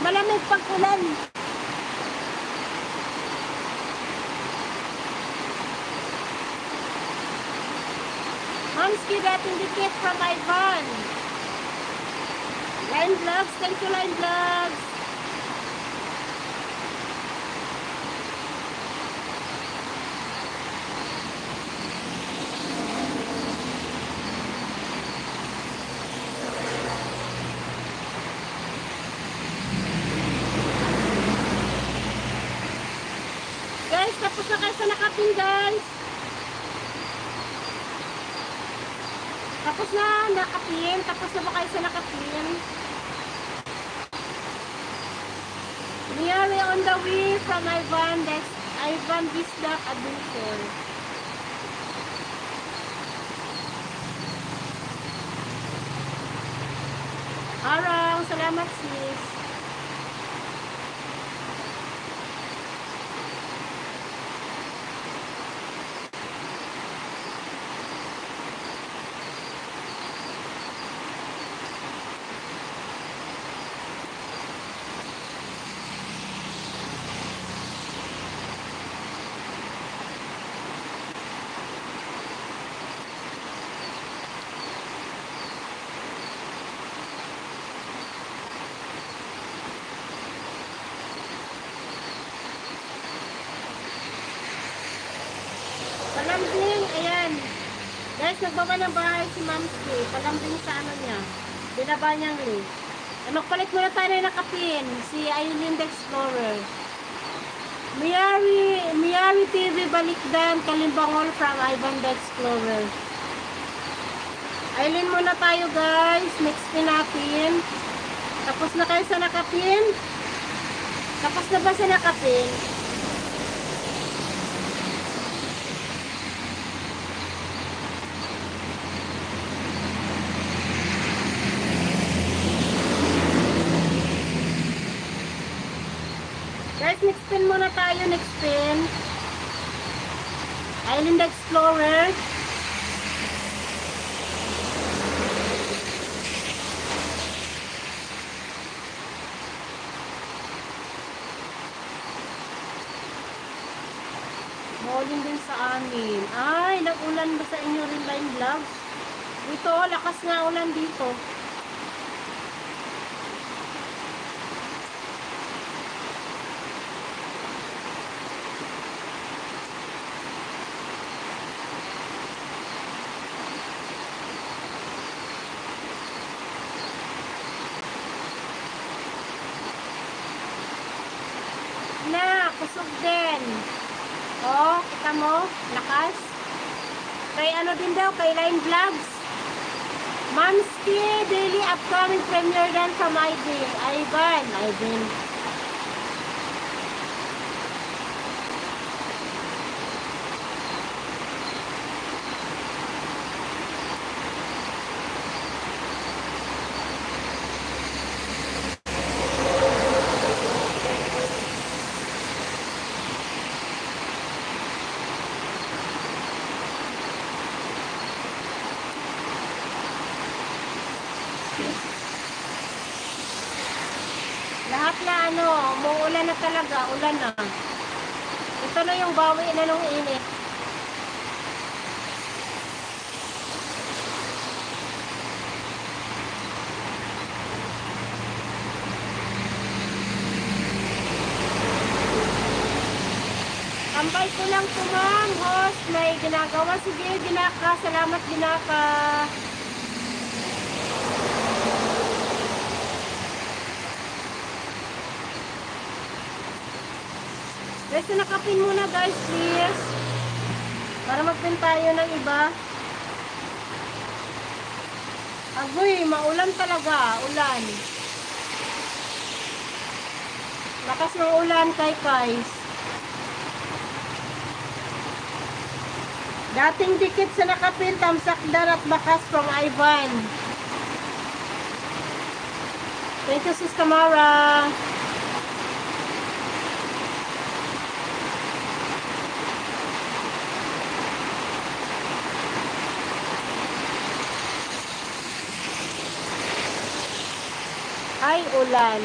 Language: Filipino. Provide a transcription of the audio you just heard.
Malamig pag ulan. Mamski, dating dikit from Ivan. Line Vlogs, thank you Line Vlogs. Guys, tapos na kayo sa nakapin guys. Tapos na nakapin. Tapos na ba kayo sa nakapin? We are on the way from Ivan Bisdak Adventure. Arang, salamat sis. Palambing, ayan. Guys, nagbaba ng bahay si Mamski. Palambing sa ano niya. Binaba niyang link. Magpalit muna tayo na nakapin. Si Aileen the Explorer. Miyari TV Balikdan, Kalimbangol from Ivan the Explorer. Aileen muna tayo guys. Next pin natin. Tapos na kayo sa nakapin? Tapos na ba sa nakapin? Guys, next pin muna tayo. Next pin. Aileen the Explorer. Maulan din sa amin. Ay, nag-ulan ba sa inyo rin Line Vlogs? Dito, lakas nga ulan dito. Na, kusog din. Oh, kita mo? Lakas. Kay ano din daw, kay Line Vlogs. Mamski, daily upcoming premiere dan from Ivan. Lahat na ano, muulan na talaga, ulan na. Ito na yung bawi na nung init. Tambay ko lang po ma'am, host, may ginagawa. Sige, Ginaka, salamat Ginaka. Guys, nakapin muna guys, please. Para magpin tayo ng iba. Agoy, maulan talaga. Ulan. Lakas ng ulan kay guys. Dating dikit sa nakapin, tamsakdar at bakas from Ivan. Thank you, Sis Tamara. Ay, ulan.